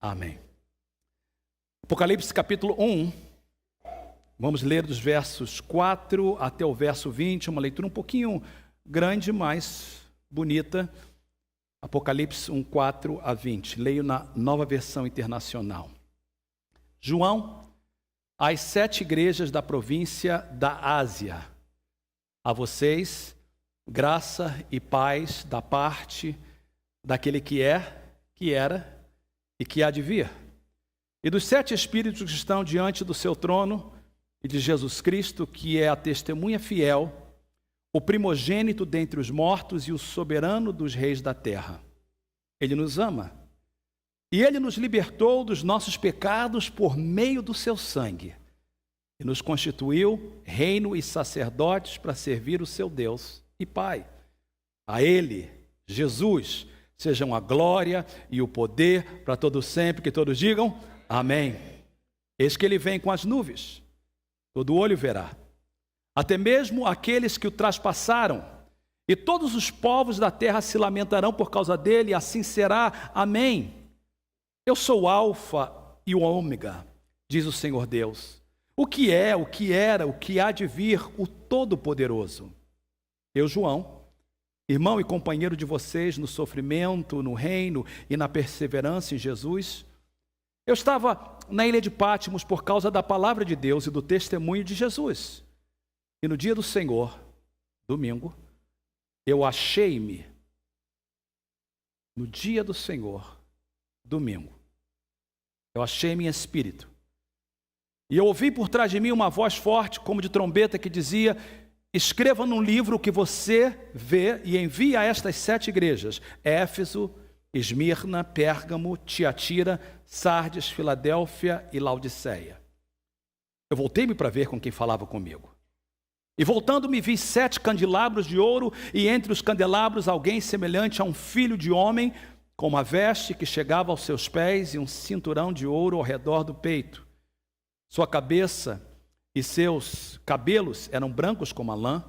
Amém. Apocalipse capítulo 1, vamos ler dos versos 4 até o verso 20, uma leitura um pouquinho grande, mas bonita. Apocalipse 1, 4 a 20, leio na Nova Versão Internacional. João, às 7 igrejas da província da Ásia, a vocês, graça e paz da parte daquele que é, que era e que há de vir, e dos 7 Espíritos que estão diante do seu trono, e de Jesus Cristo, que é a testemunha fiel, o primogênito dentre os mortos e o soberano dos reis da terra. Ele nos ama, e Ele nos libertou dos nossos pecados por meio do seu sangue, e nos constituiu reino e sacerdotes para servir o seu Deus e Pai. A Ele, Jesus, sejam a glória e o poder para todos sempre, que todos digam amém. Eis que Ele vem com as nuvens, todo olho verá, até mesmo aqueles que o traspassaram, e todos os povos da terra se lamentarão por causa dele, e assim será, amém. Eu sou o Alfa e o Ômega, diz o Senhor Deus, o que é, o que era, o que há de vir, o Todo-Poderoso. Eu, João, irmão e companheiro de vocês no sofrimento, no reino e na perseverança em Jesus, eu estava na ilha de Patmos por causa da palavra de Deus e do testemunho de Jesus. E no dia do Senhor, domingo, eu achei-me, no dia do Senhor, domingo, eu achei-me em espírito. E eu ouvi por trás de mim uma voz forte, como de trombeta, que dizia: escreva num livro o que você vê e envie a estas 7 igrejas: Éfeso, Esmirna, Pérgamo, Tiatira, Sardes, Filadélfia e Laodiceia. Eu voltei-me para ver com quem falava comigo. E voltando-me vi 7 candelabros de ouro, e entre os candelabros alguém semelhante a um filho de homem, com uma veste que chegava aos seus pés e um cinturão de ouro ao redor do peito. Sua cabeça e seus cabelos eram brancos como a lã,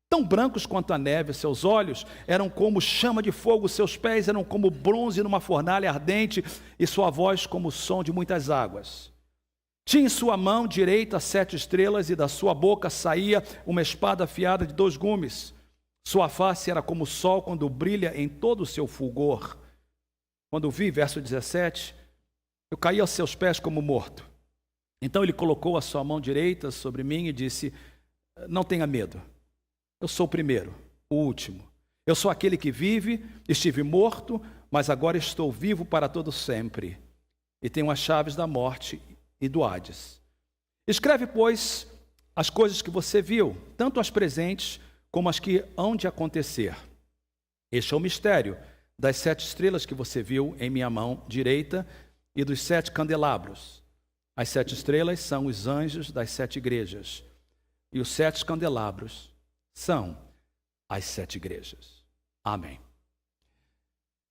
tão brancos quanto a neve. Seus olhos eram como chama de fogo, seus pés eram como bronze numa fornalha ardente, e sua voz como o som de muitas águas. Tinha em sua mão direita 7 estrelas, e da sua boca saía uma espada afiada de 2 gumes. Sua face era como o sol quando brilha em todo o seu fulgor. Quando vi, verso 17, eu caí aos seus pés como morto. Então ele colocou a sua mão direita sobre mim e disse: não tenha medo, eu sou o primeiro, o último. Eu sou aquele que vive, estive morto, mas agora estou vivo para todo sempre, e tenho as chaves da morte e do Hades. Escreve, pois, as coisas que você viu, tanto as presentes como as que hão de acontecer. Este é o mistério das 7 estrelas que você viu em minha mão direita e dos 7 candelabros. As 7 estrelas são os anjos das 7 igrejas, e os 7 candelabros são as 7 igrejas. Amém.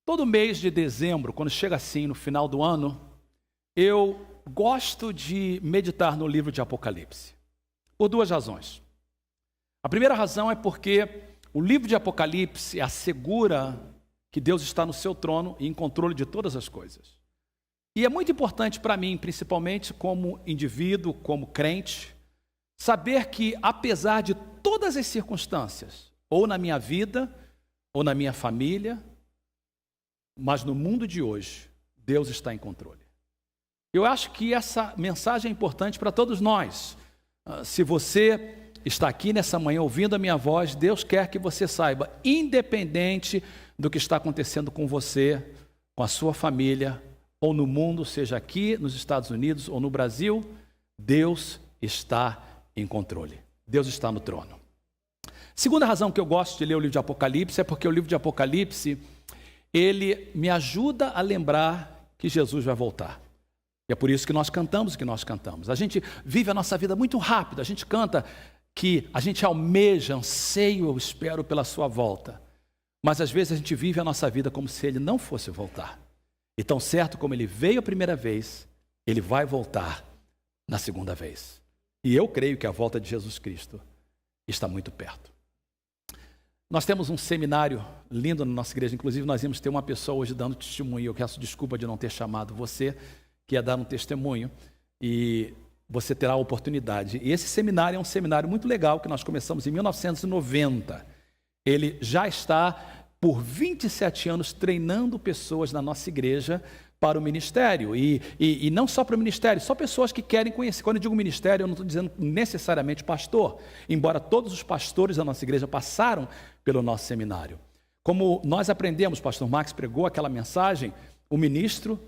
Todo mês de dezembro, quando chega assim no final do ano, eu gosto de meditar no livro de Apocalipse, por 2 razões. A primeira razão é porque o livro de Apocalipse assegura que Deus está no seu trono e em controle de todas as coisas. E é muito importante para mim, principalmente como indivíduo, como crente, saber que apesar de todas as circunstâncias, ou na minha vida, ou na minha família, mas no mundo de hoje, Deus está em controle. Eu acho que essa mensagem é importante para todos nós. Se você está aqui nessa manhã ouvindo a minha voz, Deus quer que você saiba, independente do que está acontecendo com você, com a sua família, ou no mundo, seja aqui nos Estados Unidos ou no Brasil, Deus está em controle. Deus está no trono. Segunda razão que eu gosto de ler o livro de Apocalipse é porque o livro de Apocalipse, ele me ajuda a lembrar que Jesus vai voltar. E é por isso que nós cantamos o que nós cantamos. A gente vive a nossa vida muito rápido, a gente canta que a gente almeja, anseio, eu espero pela sua volta. Mas às vezes a gente vive a nossa vida como se ele não fosse voltar. E tão certo como ele veio a primeira vez, ele vai voltar na segunda vez. E eu creio que a volta de Jesus Cristo está muito perto. Nós temos um seminário lindo na nossa igreja, inclusive nós íamos ter uma pessoa hoje dando testemunho. Eu peço desculpa de não ter chamado você, que ia dar um testemunho, e você terá a oportunidade. E esse seminário é um seminário muito legal, que nós começamos em 1990. Ele já está por 27 anos treinando pessoas na nossa igreja para o ministério, e não só para o ministério, só pessoas que querem conhecer. Quando eu digo ministério, eu não estou dizendo necessariamente pastor, embora todos os pastores da nossa igreja passaram pelo nosso seminário. Como nós aprendemos, pastor Max pregou aquela mensagem, o ministro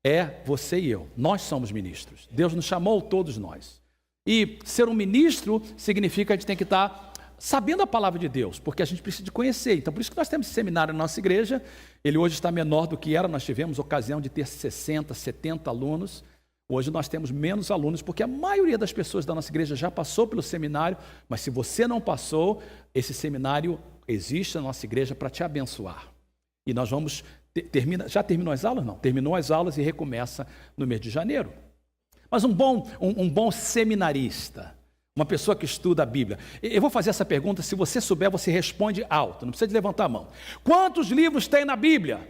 é você e eu, nós somos ministros, Deus nos chamou, todos nós, e ser um ministro significa que a gente tem que estar sabendo a palavra de Deus, porque a gente precisa de conhecer. Então, por isso que nós temos esse seminário na nossa igreja. Ele hoje está menor do que era, nós tivemos ocasião de ter 60, 70 alunos. Hoje nós temos menos alunos, porque a maioria das pessoas da nossa igreja já passou pelo seminário, mas se você não passou, esse seminário existe na nossa igreja para te abençoar. E nós vamos, já terminou as aulas? Não, terminou as aulas e recomeça no mês de janeiro. Mas um bom seminarista, uma pessoa que estuda a Bíblia. Eu vou fazer essa pergunta, se você souber, você responde alto, não precisa de levantar a mão. Quantos livros tem na Bíblia?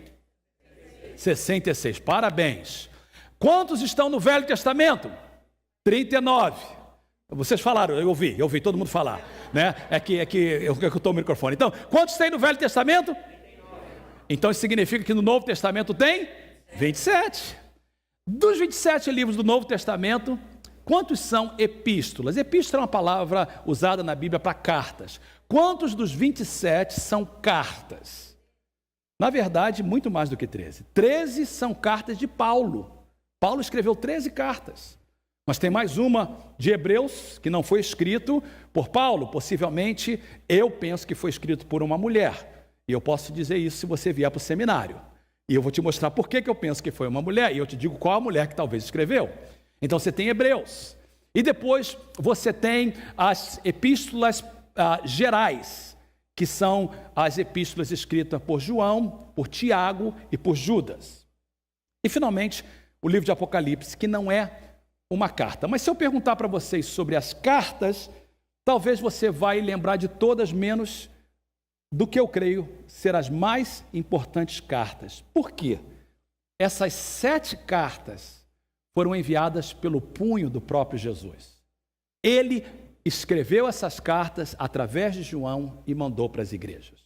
66, parabéns. Quantos estão no Velho Testamento? 39. Vocês falaram, eu ouvi todo mundo falar, né? É que eu estou no microfone. Então, quantos tem no Velho Testamento? Então, isso significa que no Novo Testamento tem 27. Dos 27 livros do Novo Testamento, quantos são epístolas? Epístola é uma palavra usada na Bíblia para cartas. Quantos dos 27 são cartas? Na verdade, muito mais do que 13. 13 são cartas de Paulo. Paulo escreveu 13 cartas. Mas tem mais uma de Hebreus, que não foi escrito por Paulo. Possivelmente, eu penso que foi escrito por uma mulher. E eu posso dizer isso se você vier para o seminário. E eu vou te mostrar por que eu penso que foi uma mulher. E eu te digo qual a mulher que talvez escreveu. Então você tem Hebreus, e depois você tem as epístolas gerais, que são as epístolas escritas por João, por Tiago e por Judas. E finalmente, o livro de Apocalipse, que não é uma carta. Mas se eu perguntar para vocês sobre as cartas, talvez você vai lembrar de todas, menos do que eu creio ser as mais importantes cartas. Por quê? Essas 7 cartas foram enviadas pelo punho do próprio Jesus. Ele escreveu essas cartas através de João e mandou para as igrejas.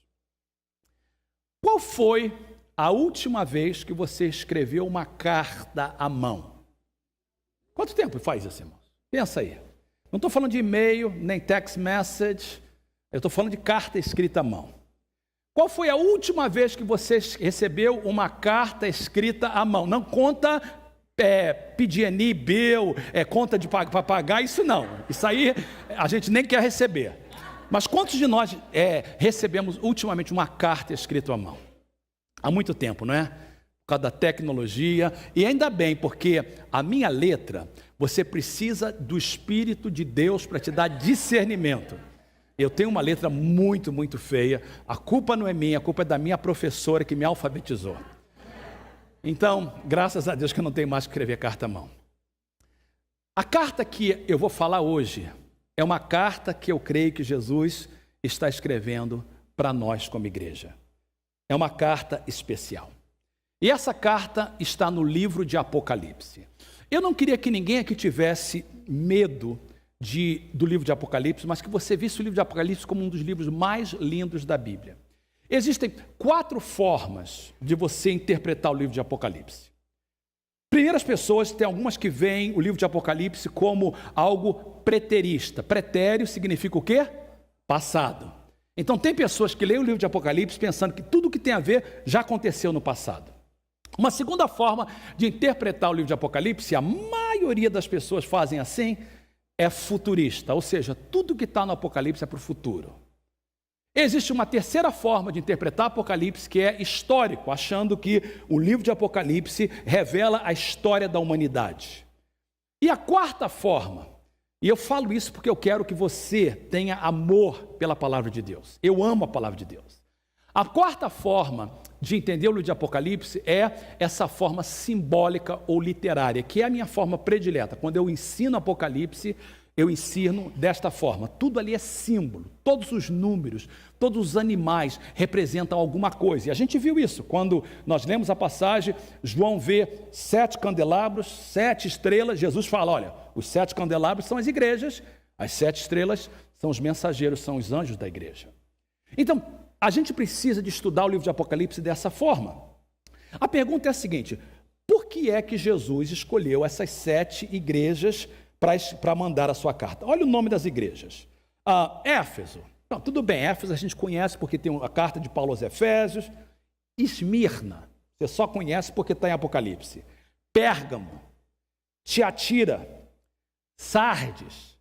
Qual foi a última vez que você escreveu uma carta à mão? Quanto tempo faz isso, irmãos? Pensa aí. Não estou falando de e-mail, nem text message, eu estou falando de carta escrita à mão. Qual foi a última vez que você recebeu uma carta escrita à mão? Não conta PG&E, bill, conta para pagar, isso não. Isso aí a gente nem quer receber. Mas quantos de nós recebemos ultimamente uma carta escrita à mão? Há muito tempo, não é? Por causa da tecnologia. E ainda bem, porque a minha letra, você precisa do Espírito de Deus para te dar discernimento. Eu tenho uma letra muito, muito feia. A culpa não é minha, a culpa é da minha professora que me alfabetizou. Então, graças a Deus que eu não tenho mais que escrever carta à mão. A carta que eu vou falar hoje é uma carta que eu creio que Jesus está escrevendo para nós como igreja. É uma carta especial. E essa carta está no livro de Apocalipse. Eu não queria que ninguém aqui tivesse medo do livro de Apocalipse, mas que você visse o livro de Apocalipse como um dos livros mais lindos da Bíblia. Existem 4 formas de você interpretar o livro de Apocalipse. Primeiro, as pessoas, tem algumas que veem o livro de Apocalipse como algo preterista. Pretério significa o quê? Passado. Então, tem pessoas que leem o livro de Apocalipse pensando que tudo que tem a ver já aconteceu no passado. Uma segunda forma de interpretar o livro de Apocalipse, a maioria das pessoas fazem assim, é futurista, ou seja, tudo que está no Apocalipse é para o futuro. Existe uma terceira forma de interpretar Apocalipse, que é histórico, achando que o livro de Apocalipse revela a história da humanidade. E a quarta forma, e eu falo isso porque eu quero que você tenha amor pela palavra de Deus. Eu amo a palavra de Deus. A quarta forma de entender o livro de Apocalipse é essa forma simbólica ou literária, que é a minha forma predileta. Quando eu ensino Apocalipse, eu ensino desta forma. Tudo ali é símbolo, todos os números, todos os animais representam alguma coisa. E a gente viu isso quando nós lemos a passagem, João vê 7 candelabros, 7 estrelas. Jesus fala, olha, os 7 candelabros são as igrejas, as 7 estrelas são os mensageiros, são os anjos da igreja. Então, a gente precisa de estudar o livro de Apocalipse dessa forma. A pergunta é a seguinte: por que é que Jesus escolheu essas 7 igrejas para mandar a sua carta? Olha o nome das igrejas. Éfeso. Não, tudo bem, Éfeso a gente conhece porque tem a carta de Paulo aos Efésios. Esmirna, você só conhece porque está em Apocalipse. Pérgamo, Tiatira, Sardes,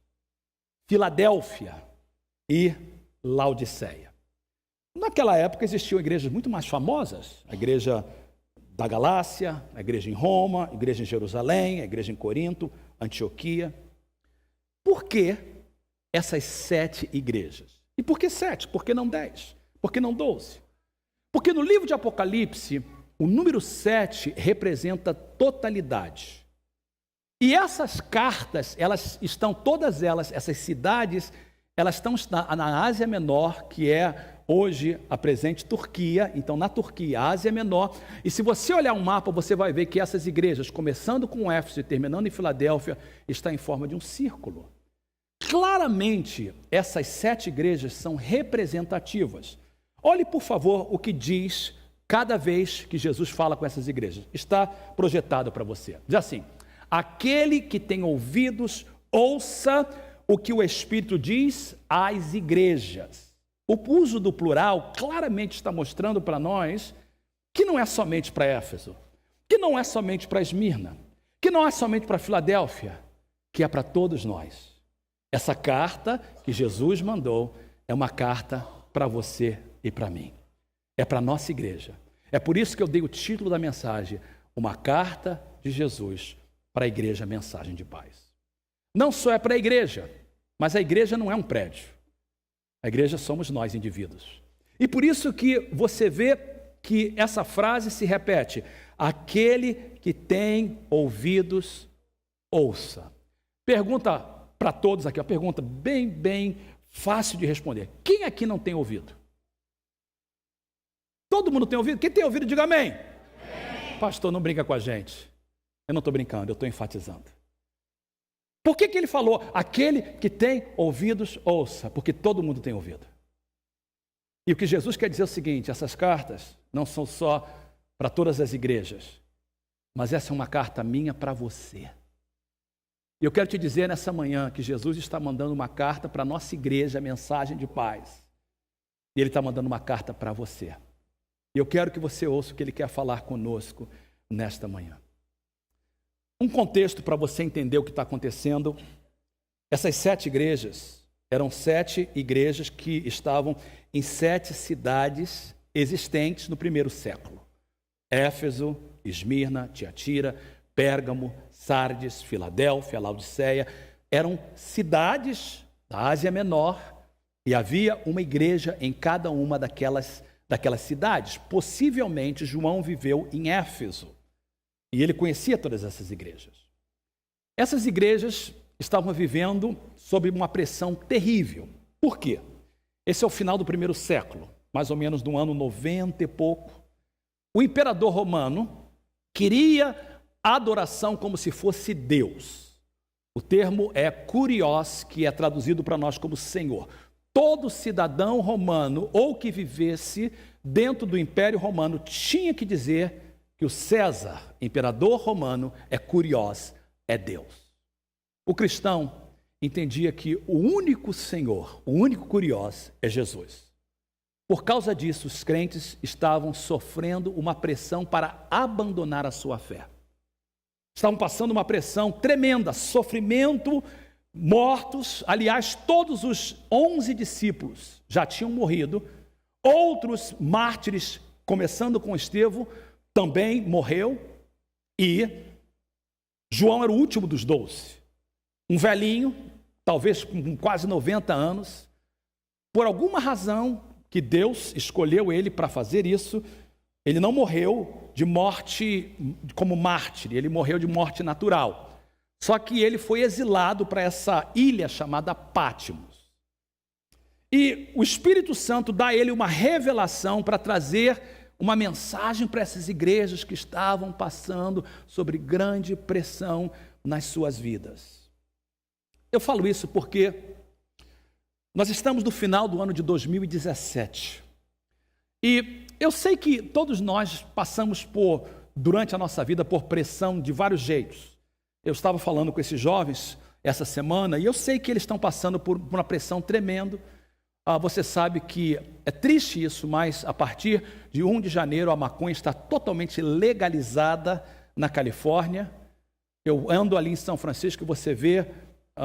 Filadélfia e Laodiceia. Naquela época existiam igrejas muito mais famosas, a igreja da Galácia, a igreja em Roma, a igreja em Jerusalém, a igreja em Corinto, Antioquia. Por que essas 7 igrejas? E por que 7? Por que não 10? Por que não 12? Porque no livro de Apocalipse, o número 7 representa totalidade. E essas cartas, elas estão, todas elas, essas cidades, elas estão na Ásia Menor, que é hoje a presente Turquia. Então, na Turquia, Ásia Menor. E se você olhar um mapa, você vai ver que essas igrejas, começando com Éfeso e terminando em Filadélfia, está em forma de um círculo. Claramente, essas 7 igrejas são representativas. Olhe, por favor, o que diz cada vez que Jesus fala com essas igrejas. Está projetado para você. Diz assim: aquele que tem ouvidos, ouça o que o Espírito diz às igrejas. O uso do plural claramente está mostrando para nós que não é somente para Éfeso, que não é somente para Esmirna, que não é somente para Filadélfia, que é para todos nós. Essa carta que Jesus mandou é uma carta para você e para mim. É para a nossa igreja. É por isso que eu dei o título da mensagem: uma carta de Jesus para a igreja, mensagem de paz. Não só é para a igreja, mas a igreja não é um prédio. A igreja somos nós, indivíduos. E por isso que você vê que essa frase se repete: aquele que tem ouvidos, ouça. Pergunta para todos aqui, uma pergunta bem fácil de responder. Quem aqui não tem ouvido? Todo mundo tem ouvido? Quem tem ouvido, diga amém. Amém. Pastor, não brinca com a gente. Eu não estou brincando, eu estou enfatizando. Por que ele falou, aquele que tem ouvidos, ouça? Porque todo mundo tem ouvido. E o que Jesus quer dizer é o seguinte: essas cartas não são só para todas as igrejas, mas essa é uma carta minha para você. E eu quero te dizer nessa manhã que Jesus está mandando uma carta para a nossa igreja, a mensagem de paz. E Ele está mandando uma carta para você. E eu quero que você ouça o que Ele quer falar conosco nesta manhã. Um contexto para você entender o que está acontecendo. Essas 7 igrejas eram 7 igrejas que estavam em 7 cidades existentes no primeiro século. Éfeso, Esmirna, Tiatira, Pérgamo, Sardes, Filadélfia, Laodiceia. Eram cidades da Ásia Menor e havia uma igreja em cada uma daquelas cidades. Possivelmente João viveu em Éfeso e ele conhecia todas essas igrejas. Essas igrejas estavam vivendo sob uma pressão terrível. Por quê? Esse é o final do primeiro século, mais ou menos do ano 90 e pouco. O imperador romano queria a adoração como se fosse Deus. O termo é kurios, que é traduzido para nós como Senhor. Todo cidadão romano ou que vivesse dentro do Império Romano tinha que dizer que o César, imperador romano, é kurios, é Deus. O cristão entendia que o único Senhor, o único kurios é Jesus. Por causa disso, os crentes estavam sofrendo uma pressão para abandonar a sua fé. Estavam passando uma pressão tremenda, sofrimento, mortos. Aliás, todos os 11 discípulos já tinham morrido. Outros mártires, começando com Estevão, também morreu. E João era o último dos 12. Um velhinho, talvez com quase 90 anos. Por alguma razão que Deus escolheu ele para fazer isso, ele não morreu de morte como mártir, ele morreu de morte natural. Só que ele foi exilado para essa ilha chamada Pátimos. E o Espírito Santo dá a ele uma revelação para trazer uma mensagem para essas igrejas que estavam passando sobre grande pressão nas suas vidas. Eu falo isso porque nós estamos no final do ano de 2017. E eu sei que todos nós passamos durante a nossa vida por pressão de vários jeitos. Eu estava falando com esses jovens essa semana e eu sei que eles estão passando por uma pressão tremenda. Você sabe que é triste isso, mas a partir de 1 de janeiro a maconha está totalmente legalizada na Califórnia. Eu ando ali em São Francisco e você vê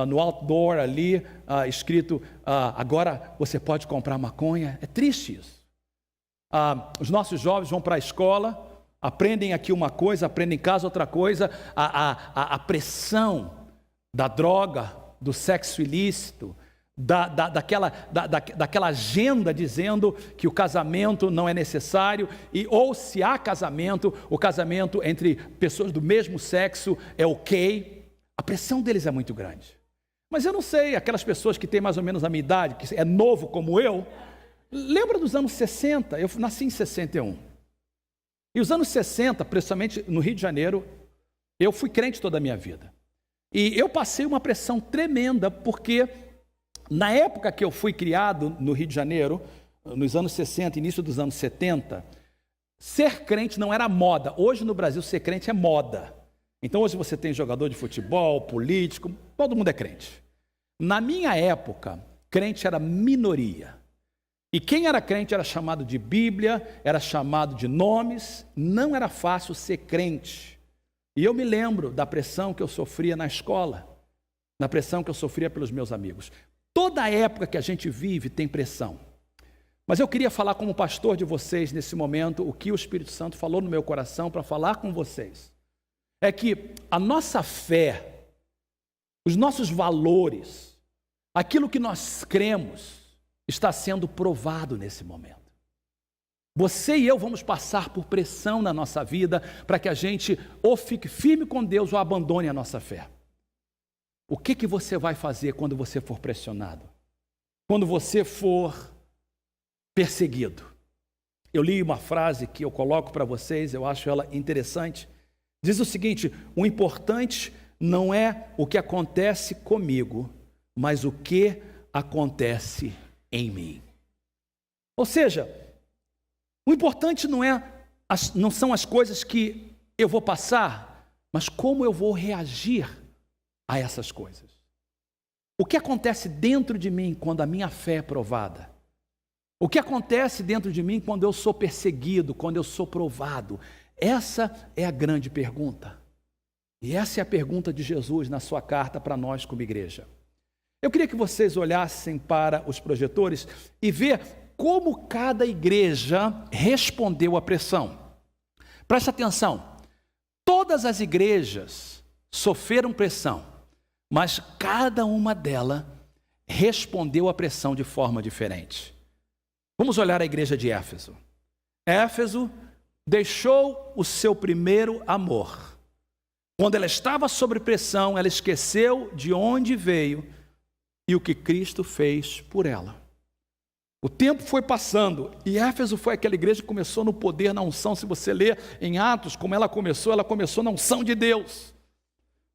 no outdoor ali escrito, agora você pode comprar maconha. É triste isso. Os nossos jovens vão para a escola, aprendem aqui uma coisa, aprendem em casa outra coisa. A pressão da droga, do sexo ilícito, daquela agenda dizendo que o casamento não é necessário, ou se há casamento, o casamento entre pessoas do mesmo sexo é ok. A pressão deles é muito grande. Mas eu não sei, aquelas pessoas que têm mais ou menos a minha idade, que é novo como eu, lembra dos anos 60? Eu nasci em 61. E os anos 60, principalmente no Rio de Janeiro, eu fui crente toda a minha vida. E eu passei uma pressão tremenda, porque na época que eu fui criado no Rio de Janeiro, nos anos 60, início dos anos 70, ser crente não era moda. Hoje no Brasil ser crente é moda. Então hoje você tem jogador de futebol, político, todo mundo é crente. Na minha época, crente era minoria. E quem era crente era chamado de Bíblia, era chamado de nomes, não era fácil ser crente. E eu me lembro da pressão que eu sofria na escola, da pressão que eu sofria pelos meus amigos. Toda a época que a gente vive tem pressão. Mas eu queria falar como pastor de vocês nesse momento, o que o Espírito Santo falou no meu coração para falar com vocês. É que a nossa fé, os nossos valores, aquilo que nós cremos, está sendo provado nesse momento. Você e eu vamos passar por pressão na nossa vida para que a gente ou fique firme com Deus ou abandone a nossa fé. O que você vai fazer quando você for pressionado? Quando você for perseguido? Eu li uma frase que eu coloco para vocês, eu acho ela interessante. Diz o seguinte: o importante não é o que acontece comigo, mas o que acontece em mim. Ou seja, o importante não são as coisas que eu vou passar, mas como eu vou reagir a essas coisas. O que acontece dentro de mim quando a minha fé é provada? O que acontece dentro de mim quando eu sou perseguido, quando eu sou provado? Essa é a grande pergunta. E essa é a pergunta de Jesus na sua carta para nós como igreja. Eu queria que vocês olhassem para os projetores e ver como cada igreja respondeu à pressão. Preste atenção, todas as igrejas sofreram pressão, mas cada uma delas respondeu à pressão de forma diferente. Vamos olhar a igreja de Éfeso. Éfeso deixou o seu primeiro amor. Quando ela estava sob pressão, ela esqueceu de onde veio e o que Cristo fez por ela. O tempo foi passando e Éfeso foi aquela igreja que começou no poder, na unção. Se você ler em Atos como ela começou na unção de Deus.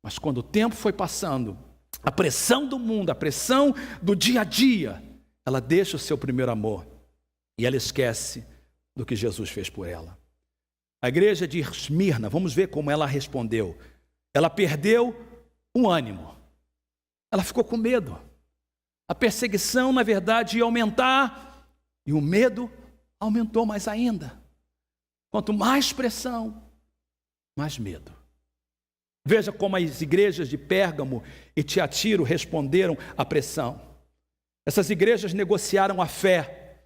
Mas quando o tempo foi passando, a pressão do mundo, a pressão do dia a dia, ela deixa o seu primeiro amor e ela esquece do que Jesus fez por ela. A igreja de Esmirna, vamos ver como ela respondeu. Ela perdeu o ânimo, ela ficou com medo. A perseguição, na verdade, ia aumentar e o medo aumentou mais ainda. Quanto mais pressão, mais medo. Veja como as igrejas de Pérgamo e Tiatiro responderam à pressão. Essas igrejas negociaram a fé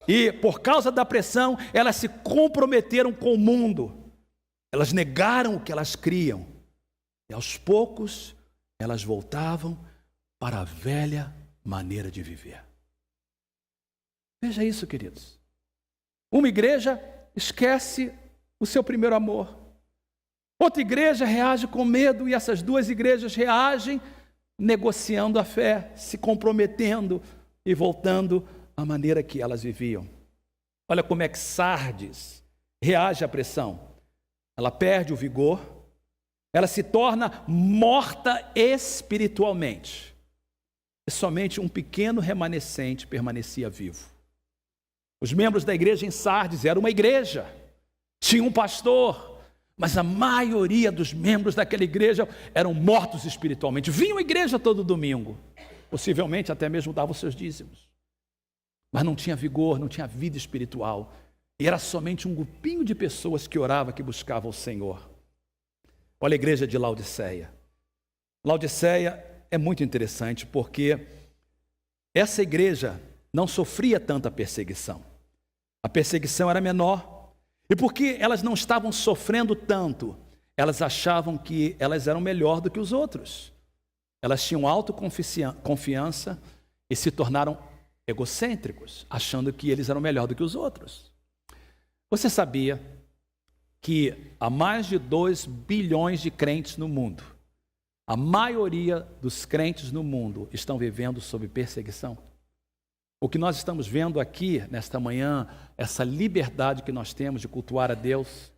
e, por causa da pressão, elas se comprometeram com o mundo. Elas negaram o que elas criam e, aos poucos, elas voltavam para a velha maneira de viver. Veja isso, queridos. Uma igreja esquece o seu primeiro amor. Outra igreja reage com medo, e essas duas igrejas reagem negociando a fé, se comprometendo e voltando à maneira que elas viviam. Olha como é que Sardes reage à pressão. Ela perde o vigor, ela se torna morta espiritualmente. E somente um pequeno remanescente permanecia vivo. Os membros da igreja em Sardes eram uma igreja, tinha um pastor, mas a maioria dos membros daquela igreja eram mortos espiritualmente. Vinham à igreja todo domingo, possivelmente até mesmo davam seus dízimos, mas não tinha vigor, não tinha vida espiritual. E era somente um grupinho de pessoas que orava, que buscava o Senhor. Olha a igreja de Laodiceia. Laodiceia é muito interessante porque essa igreja não sofria tanta perseguição. A perseguição era menor. E porque elas não estavam sofrendo tanto, elas achavam que elas eram melhor do que os outros. Elas tinham autoconfiança e se tornaram egocêntricos, achando que eles eram melhor do que os outros. Você sabia que há mais de 2 bilhões de crentes no mundo, a maioria dos crentes no mundo estão vivendo sob perseguição? O que nós estamos vendo aqui, nesta manhã, essa liberdade que nós temos de cultuar a Deus,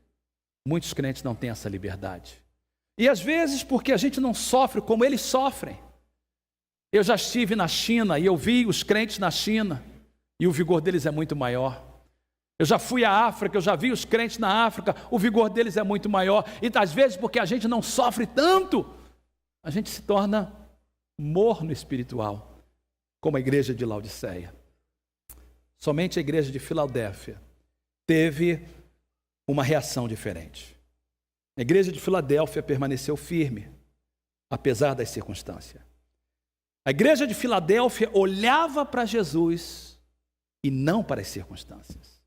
muitos crentes não têm essa liberdade. E às vezes porque a gente não sofre como eles sofrem. Eu já estive na China e eu vi os crentes na China e o vigor deles é muito maior. Eu já fui à África, eu já vi os crentes na África, o vigor deles é muito maior. E às vezes porque a gente não sofre tanto, a gente se torna morno espiritual, como a igreja de Laodiceia. Somente a igreja de Filadélfia teve uma reação diferente. A igreja de Filadélfia permaneceu firme, apesar das circunstâncias. A igreja de Filadélfia olhava para Jesus e não para as circunstâncias.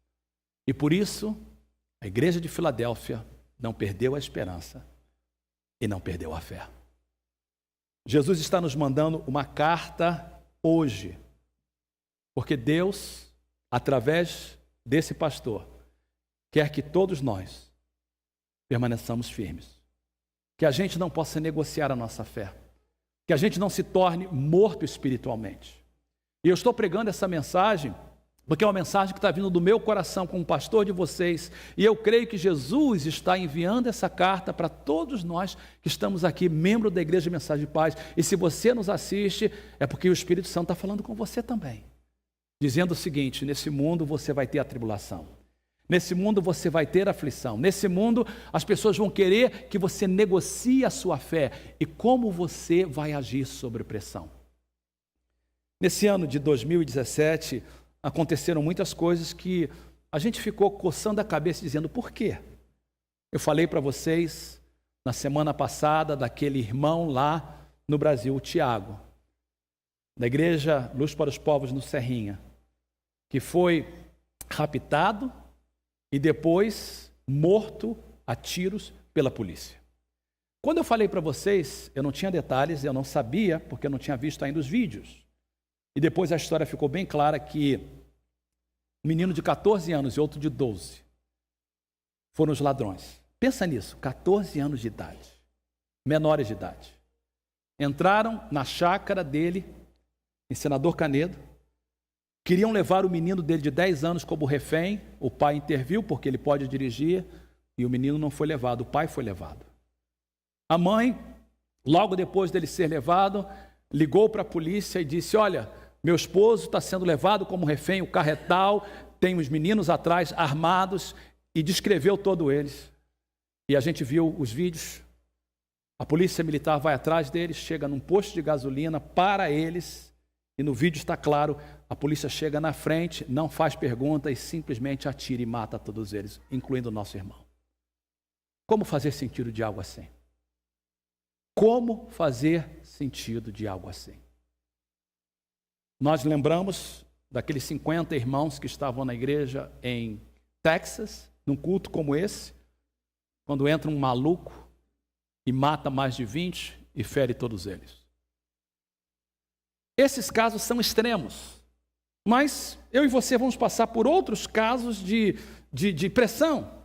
E por isso, a igreja de Filadélfia não perdeu a esperança e não perdeu a fé. Jesus está nos mandando uma carta hoje, porque Deus, através desse pastor, quer que todos nós permaneçamos firmes, que a gente não possa negociar a nossa fé, que a gente não se torne morto espiritualmente. E eu estou pregando essa mensagem porque é uma mensagem que está vindo do meu coração como pastor de vocês, e eu creio que Jesus está enviando essa carta para todos nós que estamos aqui, membro da Igreja de Mensagem de Paz. E se você nos assiste, é porque o Espírito Santo está falando com você também, dizendo o seguinte: nesse mundo você vai ter a tribulação, nesse mundo você vai ter aflição, nesse mundo as pessoas vão querer que você negocie a sua fé, e como você vai agir sobre pressão. Nesse ano de 2017, aconteceram muitas coisas que a gente ficou coçando a cabeça dizendo: por quê? Eu falei para vocês na semana passada daquele irmão lá no Brasil, o Tiago, da Igreja Luz para os Povos no Serrinha, que foi raptado e depois morto a tiros pela polícia. Quando eu falei para vocês, eu não tinha detalhes, eu não sabia, porque eu não tinha visto ainda os vídeos. E depois a história ficou bem clara que um menino de 14 anos e outro de 12 foram os ladrões. Pensa nisso, 14 anos de idade, menores de idade. Entraram na chácara dele, em Senador Canedo, queriam levar o menino dele de 10 anos como refém. O pai interviu porque ele pode dirigir e o menino não foi levado, o pai foi levado. A mãe, logo depois dele ser levado, ligou para a polícia e disse: olha, meu esposo está sendo levado como refém, o carro é tal, tem os meninos atrás armados, e descreveu todos eles. E a gente viu os vídeos, a polícia militar vai atrás deles, chega num posto de gasolina para eles, e no vídeo está claro, a polícia chega na frente, não faz pergunta e simplesmente atira e mata todos eles, incluindo o nosso irmão. Como fazer sentido de algo assim? Como fazer sentido de algo assim? Nós lembramos daqueles 50 irmãos que estavam na igreja em Texas, num culto como esse, quando entra um maluco e mata mais de 20 e fere todos eles. Esses casos são extremos, mas eu e você vamos passar por outros casos de pressão.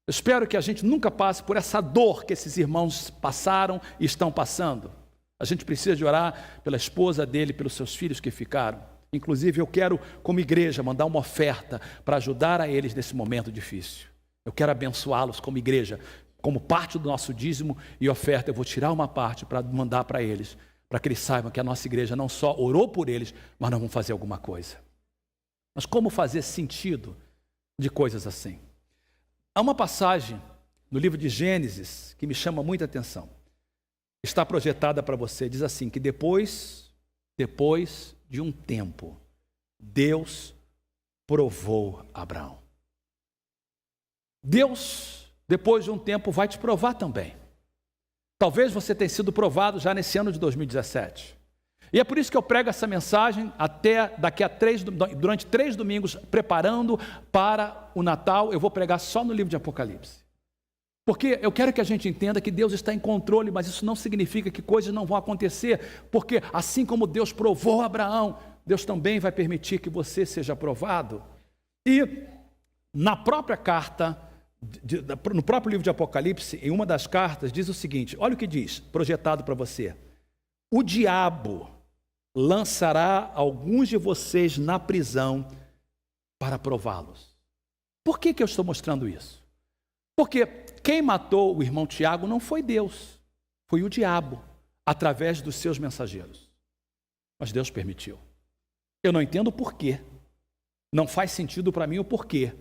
Eu espero que a gente nunca passe por essa dor que esses irmãos passaram e estão passando. A gente precisa de orar pela esposa dele, pelos seus filhos que ficaram. Inclusive, eu quero, como igreja, mandar uma oferta para ajudar a eles nesse momento difícil. Eu quero abençoá-los como igreja, como parte do nosso dízimo e oferta. Eu vou tirar uma parte para mandar para eles, para que eles saibam que a nossa igreja não só orou por eles, mas nós vamos fazer alguma coisa. Mas como fazer sentido de coisas assim? Há uma passagem no livro de Gênesis que me chama muita atenção. Está projetada para você, diz assim, que depois de um tempo, Deus provou Abraão. Deus, depois de um tempo, vai te provar também. Talvez você tenha sido provado já nesse ano de 2017. E é por isso que eu prego essa mensagem até daqui a durante 3 domingos, preparando para o Natal. Eu vou pregar só no livro de Apocalipse. Porque eu quero que a gente entenda que Deus está em controle, mas isso não significa que coisas não vão acontecer, porque assim como Deus provou Abraão, Deus também vai permitir que você seja provado. E na própria carta, no próprio livro de Apocalipse, em uma das cartas, diz o seguinte, olha o que diz, projetado para você. O diabo lançará alguns de vocês na prisão para prová-los. Por que eu estou mostrando isso? Porque quem matou o irmão Tiago não foi Deus, foi o diabo, através dos seus mensageiros. Mas Deus permitiu. Eu não entendo o porquê. Não faz sentido para mim o porquê.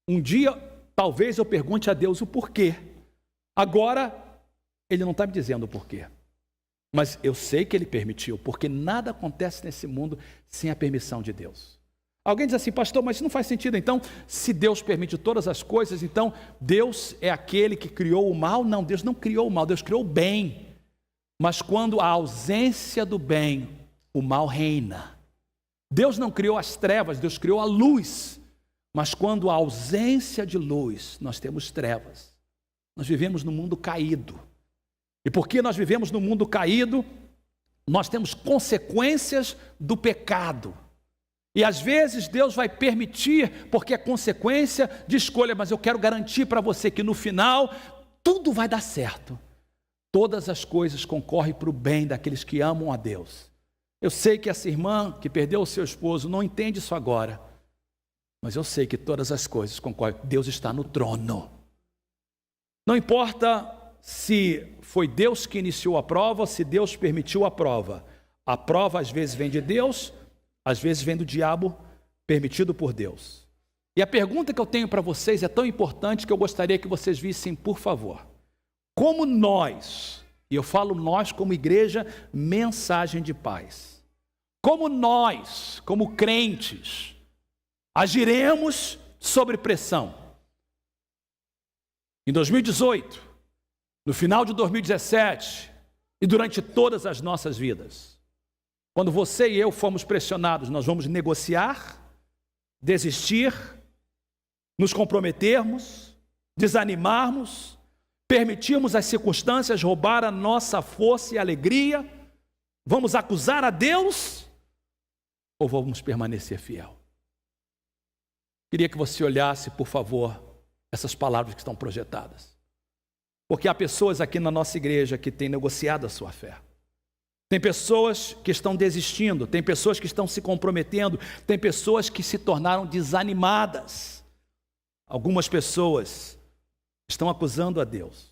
Um dia, talvez eu pergunte a Deus o porquê. Agora, Ele não está me dizendo o porquê. Mas eu sei que Ele permitiu, porque nada acontece nesse mundo sem a permissão de Deus. Alguém diz assim, pastor, mas isso não faz sentido. Então, se Deus permite todas as coisas, então Deus é aquele que criou o mal? Não, Deus não criou o mal, Deus criou o bem. Mas quando há ausência do bem, o mal reina. Deus não criou as trevas, Deus criou a luz. Mas quando há ausência de luz, nós temos trevas. Nós vivemos num mundo caído. E porque nós vivemos num mundo caído, nós temos consequências do pecado. E às vezes Deus vai permitir, porque é consequência de escolha, mas eu quero garantir para você que no final, tudo vai dar certo. Todas as coisas concorrem para o bem daqueles que amam a Deus. Eu sei que essa irmã que perdeu o seu esposo não entende isso agora, mas eu sei que todas as coisas concorrem. Deus está no trono. Não importa se foi Deus que iniciou a prova ou se Deus permitiu a prova. A prova às vezes vem de Deus, às vezes vem do diabo, permitido por Deus. E a pergunta que eu tenho para vocês é tão importante que eu gostaria que vocês vissem, por favor. Como nós, e eu falo nós como igreja, mensagem de paz. Como nós, como crentes, agiremos sob pressão. Em 2018, no final de 2017 e durante todas as nossas vidas. Quando você e eu fomos pressionados, nós vamos negociar, desistir, nos comprometermos, desanimarmos, permitirmos as circunstâncias roubar a nossa força e alegria, vamos acusar a Deus ou vamos permanecer fiel? Queria que você olhasse, por favor, essas palavras que estão projetadas. Porque há pessoas aqui na nossa igreja que têm negociado a sua fé. Tem pessoas que estão desistindo, tem pessoas que estão se comprometendo, tem pessoas que se tornaram desanimadas. Algumas pessoas estão acusando a Deus.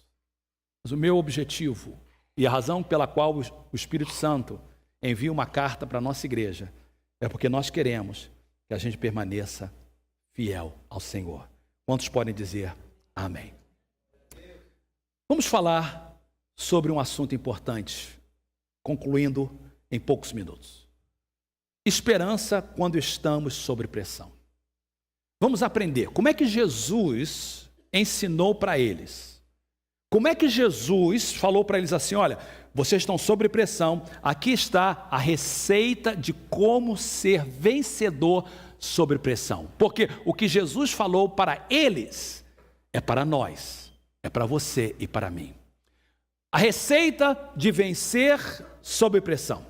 Mas o meu objetivo e a razão pela qual o Espírito Santo envia uma carta para a nossa igreja é porque nós queremos que a gente permaneça fiel ao Senhor. Quantos podem dizer amém? Vamos falar sobre um assunto importante, concluindo em poucos minutos. Esperança quando estamos sob pressão. Vamos aprender como é que Jesus ensinou para eles. Como é que Jesus falou para eles assim, olha, vocês estão sob pressão, aqui está a receita de como ser vencedor sob pressão. Porque o que Jesus falou para eles é para nós, é para você e para mim. A receita de vencer sob pressão.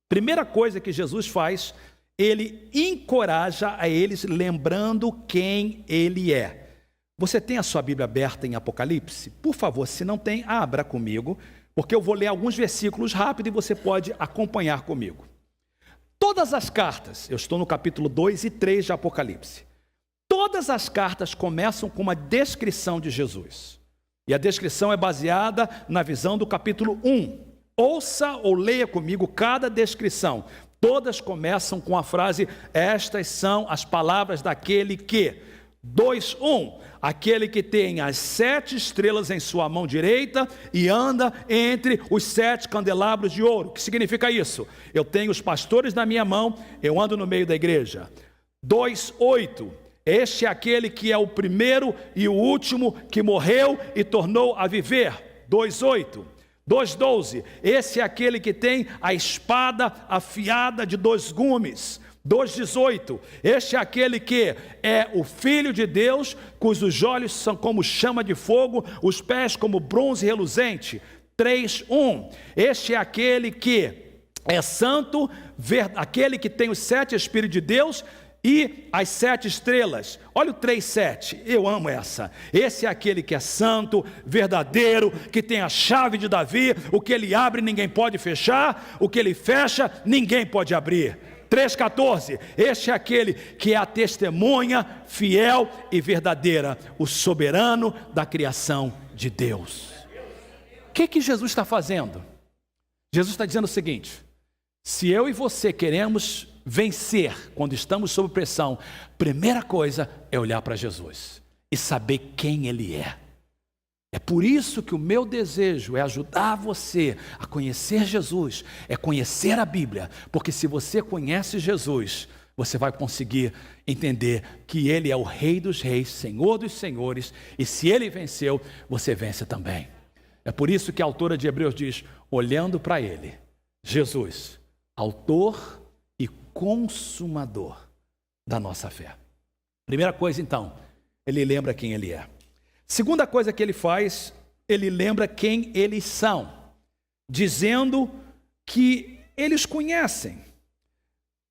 Primeira coisa que Jesus faz, ele encoraja a eles lembrando quem ele é. Você tem a sua Bíblia aberta em Apocalipse? Por favor, se não tem, abra comigo, porque eu vou ler alguns versículos rápido e você pode acompanhar comigo. Todas as cartas, eu estou no capítulo 2 e 3 de Apocalipse. Todas as cartas começam com uma descrição de Jesus. E a descrição é baseada na visão do capítulo 1. Ouça ou leia comigo cada descrição. Todas começam com a frase: estas são as palavras daquele que... 2:1, aquele que tem as 7 estrelas em sua mão direita e anda entre os 7 candelabros de ouro. O que significa isso? Eu tenho os pastores na minha mão, eu ando no meio da igreja. 2:8, este é aquele que é o primeiro e o último que morreu e tornou a viver. 2:8. 2:12, esse é aquele que tem a espada afiada de 2 gumes. 2:18, este é aquele que é o Filho de Deus, cujos olhos são como chama de fogo, os pés como bronze reluzente. 3:1, este é aquele que é santo, aquele que tem os 7 Espíritos de Deus e as 7 estrelas. Olha o 3:7, eu amo essa. Esse é aquele que é santo, verdadeiro, que tem a chave de Davi, o que ele abre ninguém pode fechar, o que ele fecha ninguém pode abrir. 3:14, este é aquele que é a testemunha fiel e verdadeira, o soberano da criação de Deus. O que Jesus está fazendo? Jesus está dizendo o seguinte: se eu e você queremos vencer quando estamos sob pressão, primeira coisa é olhar para Jesus e saber quem Ele é. É por isso que o meu desejo é ajudar você a conhecer Jesus, é conhecer a Bíblia, porque se você conhece Jesus, você vai conseguir entender que Ele é o Rei dos Reis, Senhor dos Senhores, e se Ele venceu, você vence também. É por isso que a autora de Hebreus diz, olhando para Ele, Jesus, autor e consumador da nossa fé. Primeira coisa então, Ele lembra quem Ele é. Segunda coisa que Ele faz, Ele lembra quem eles são, dizendo que eles conhecem.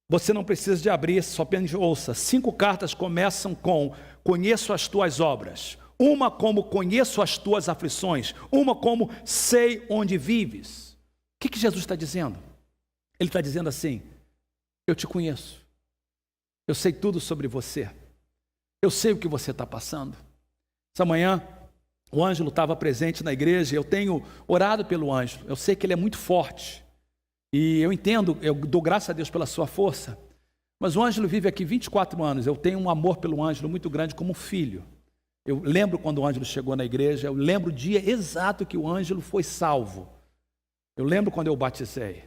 Você não precisa de abrir, só apenas ouça. 5 cartas começam com: conheço as tuas obras. Uma como conheço as tuas aflições. Uma como sei onde vives. O que Jesus está dizendo? Ele está dizendo assim: eu te conheço. Eu sei tudo sobre você. Eu sei o que você está passando. Essa manhã, o Ângelo estava presente na igreja. Eu tenho orado pelo Ângelo. Eu sei que ele é muito forte. E eu entendo, eu dou graças a Deus pela sua força. Mas o Ângelo vive aqui 24 anos. Eu tenho um amor pelo Ângelo muito grande como um filho. Eu lembro quando o Ângelo chegou na igreja. Eu lembro o dia exato que o Ângelo foi salvo. Eu lembro quando eu o batizei.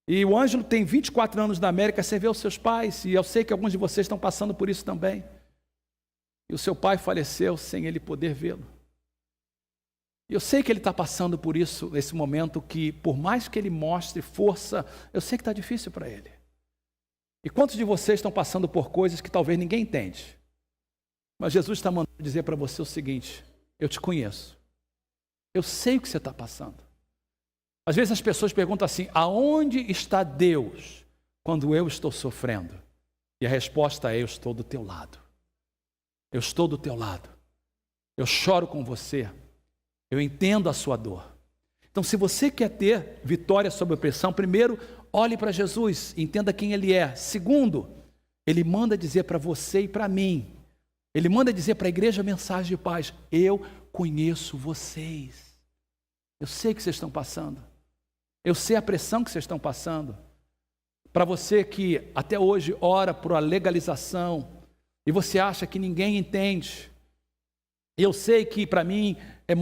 E o Ângelo tem 24 anos na América sem ver os seus pais. E eu sei que alguns de vocês estão passando por isso também. E o seu pai faleceu sem ele poder vê-lo. E eu sei que ele está passando por isso, esse momento que, por mais que ele mostre força, eu sei que está difícil para ele. E quantos de vocês estão passando por coisas que talvez ninguém entende? Mas Jesus está mandando dizer para você o seguinte: eu te conheço. Eu sei o que você está passando. Às vezes as pessoas perguntam assim: aonde está Deus quando eu estou sofrendo? E a resposta é: eu estou do teu lado. Eu estou do teu lado. Eu choro com você. Eu entendo a sua dor. Então, se você quer ter vitória sobre a opressão, primeiro, olhe para Jesus, entenda quem Ele é. Segundo, Ele manda dizer para você e para mim, Ele manda dizer para a igreja mensagem de paz: eu conheço vocês. Eu sei o que vocês estão passando. Eu sei a pressão que vocês estão passando. Para você que até hoje ora por a legalização, e você acha que ninguém entende. Eu sei que para mim,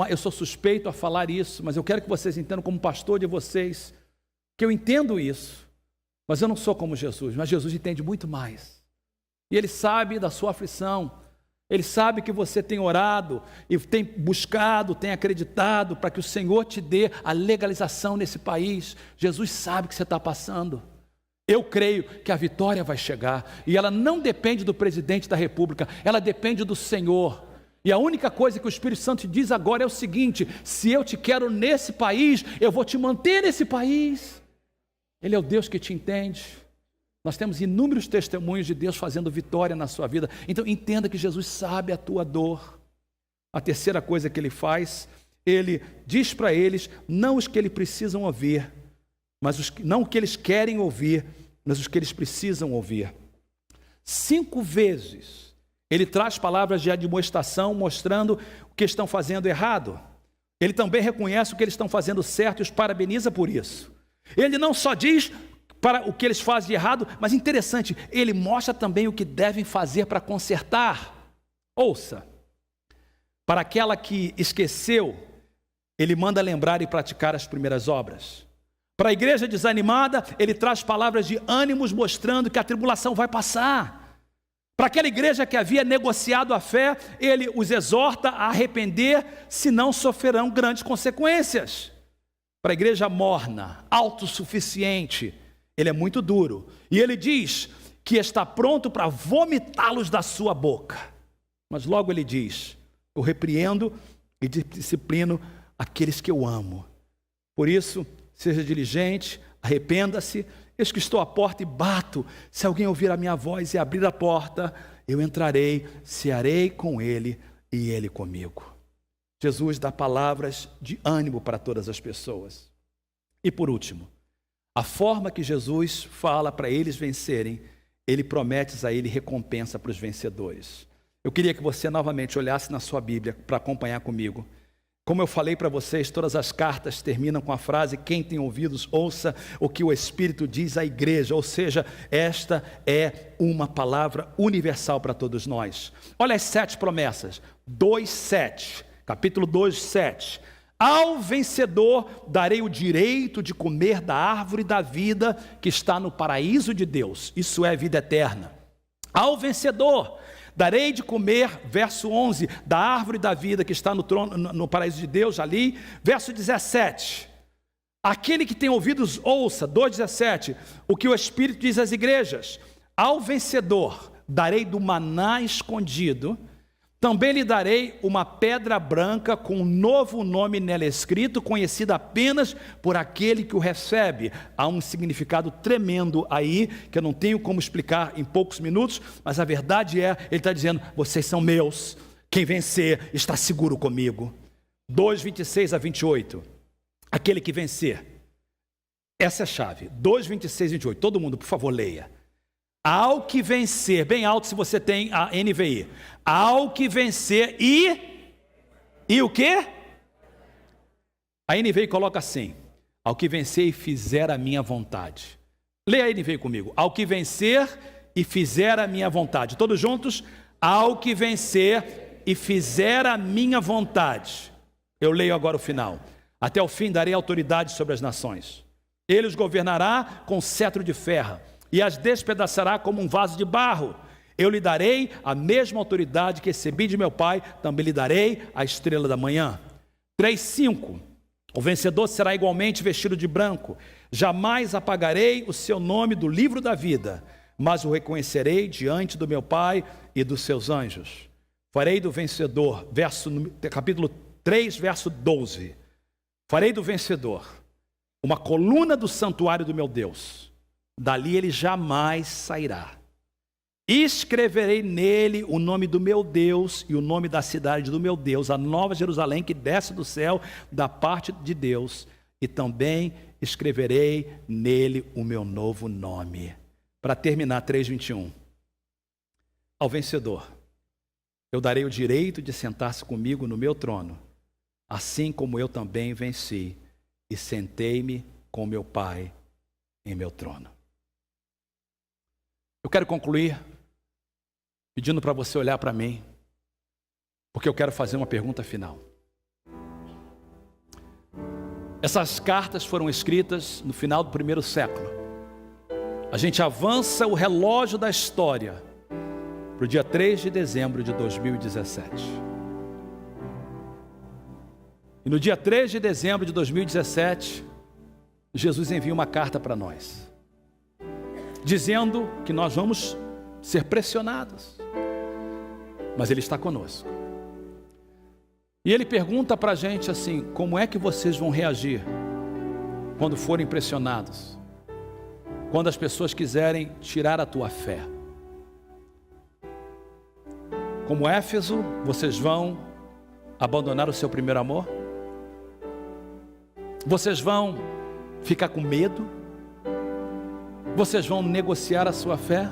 eu sou suspeito a falar isso, mas eu quero que vocês entendam como pastor de vocês, que eu entendo isso, mas eu não sou como Jesus, mas Jesus entende muito mais. E Ele sabe da sua aflição, Ele sabe que você tem orado, e tem buscado, tem acreditado, para que o Senhor te dê a legalização nesse país. Jesus sabe o que você está passando. Eu creio que a vitória vai chegar, e ela não depende do presidente da república, ela depende do Senhor. E a única coisa que o Espírito Santo diz agora é o seguinte: se eu te quero nesse país, eu vou te manter nesse país. Ele é o Deus que te entende. Nós temos inúmeros testemunhos de Deus fazendo vitória na sua vida. Então entenda que Jesus sabe a tua dor. A terceira coisa que ele faz, ele diz para eles, não os que eles precisam ouvir, mas não o que eles querem ouvir, mas os que eles precisam ouvir. 5 vezes ele traz palavras de admoestação, mostrando o que estão fazendo errado. Ele também reconhece o que eles estão fazendo certo e os parabeniza por isso. Ele não só diz para o que eles fazem de errado, mas interessante, ele mostra também o que devem fazer para consertar. Ouça, para aquela que esqueceu, ele manda lembrar e praticar as primeiras obras. Para a igreja desanimada, ele traz palavras de ânimos mostrando que a tribulação vai passar. Para aquela igreja que havia negociado a fé, ele os exorta a arrepender, senão sofrerão grandes consequências. Para a igreja morna, autossuficiente, ele é muito duro. E ele diz que está pronto para vomitá-los da sua boca. Mas logo ele diz, eu repreendo e disciplino aqueles que eu amo. Por isso, seja diligente, arrependa-se. Eis que estou à porta e bato. Se alguém ouvir a minha voz e abrir a porta, eu entrarei, cearei com ele e ele comigo. Jesus dá palavras de ânimo para todas as pessoas. E por último, a forma que Jesus fala para eles vencerem, ele promete a ele recompensa para os vencedores. Eu queria que você novamente olhasse na sua Bíblia para acompanhar comigo. Como eu falei para vocês, todas as cartas terminam com a frase: quem tem ouvidos, ouça o que o Espírito diz à igreja. Ou seja, esta é uma palavra universal para todos nós. Olha as 7 promessas. 2:7, capítulo 2:7. Ao vencedor darei o direito de comer da árvore da vida que está no paraíso de Deus. Isso é vida eterna. Ao vencedor darei de comer, verso 11, da árvore da vida que está no trono, no paraíso de Deus ali. Verso 17, aquele que tem ouvidos ouça. 2:17, o que o Espírito diz às igrejas. Ao vencedor darei do maná escondido, também lhe darei uma pedra branca com um novo nome nela escrito, conhecida apenas por aquele que o recebe. Há um significado tremendo aí, que eu não tenho como explicar em poucos minutos, mas a verdade é, ele está dizendo, vocês são meus, quem vencer está seguro comigo. 2:26-28, aquele que vencer, essa é a chave. 2:26-28, todo mundo por favor leia. Ao que vencer, bem alto se você tem a NVI. Ao que vencer e o quê? A NVI coloca assim: ao que vencer e fizer a minha vontade. Leia a NVI comigo. Ao que vencer e fizer a minha vontade. Todos juntos? Ao que vencer e fizer a minha vontade. Eu leio agora o final. Até o fim darei autoridade sobre as nações. Ele os governará com cetro de ferro e as despedaçará como um vaso de barro. Eu lhe darei a mesma autoridade que recebi de meu Pai, também lhe darei a estrela da manhã. 3:5, o vencedor será igualmente vestido de branco. Jamais apagarei o seu nome do livro da vida, mas o reconhecerei diante do meu Pai e dos seus anjos. Farei do vencedor, capítulo 3, verso 12. Farei do vencedor uma coluna do santuário do meu Deus. Dali ele jamais sairá. Escreverei nele o nome do meu Deus e o nome da cidade do meu Deus, a nova Jerusalém que desce do céu da parte de Deus, e também escreverei nele o meu novo nome. Para terminar, 3:21. Ao vencedor eu darei o direito de sentar-se comigo no meu trono, assim como eu também venci e sentei-me com meu Pai em meu trono. Eu quero concluir pedindo para você olhar para mim, porque eu quero fazer uma pergunta final. Essas cartas foram escritas no final do 1º século. A gente avança o relógio da história para o dia 3 de dezembro de 2017. E no dia 3 de dezembro de 2017, Jesus envia uma carta para nós, dizendo que nós vamos ser pressionados, mas Ele está conosco. E Ele pergunta para a gente assim: como é que vocês vão reagir quando forem pressionados? quando as pessoas quiserem tirar a tua fé. Como Éfeso, vocês vão abandonar o seu primeiro amor? Vocês vão ficar com medo? Vocês vão negociar a sua fé?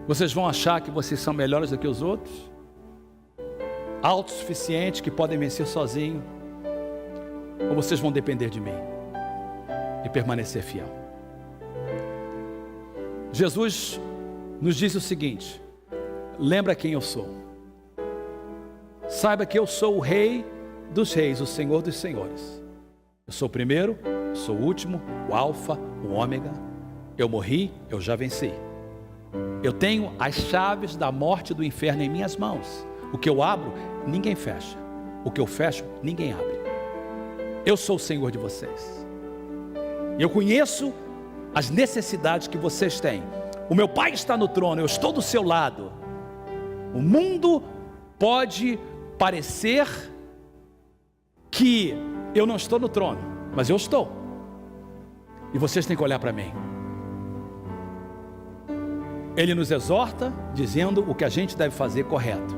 Vocês vão achar que vocês são melhores do que os outros? Autossuficientes, que podem vencer sozinhos? Ou vocês vão depender de mim e permanecer fiel? Jesus nos diz o seguinte: lembra quem eu sou. Saiba que eu sou o Rei dos reis, o Senhor dos senhores. Eu sou o primeiro, sou o último, o alfa, o ômega. Eu morri, eu já venci. Eu tenho as chaves da morte e do inferno em minhas mãos. O que eu abro, ninguém fecha. O que eu fecho, ninguém abre. Eu sou o Senhor de vocês. Eu conheço as necessidades que vocês têm. O meu Pai está no trono, eu estou do seu lado. O mundo pode parecer que eu não estou no trono, mas eu estou. E vocês têm que olhar para mim. Ele nos exorta, dizendo o que a gente deve fazer correto.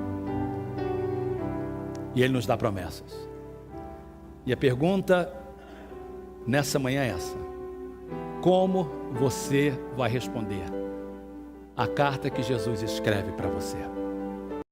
E Ele nos dá promessas. E a pergunta nessa manhã é essa: como você vai responder a carta que Jesus escreve para você?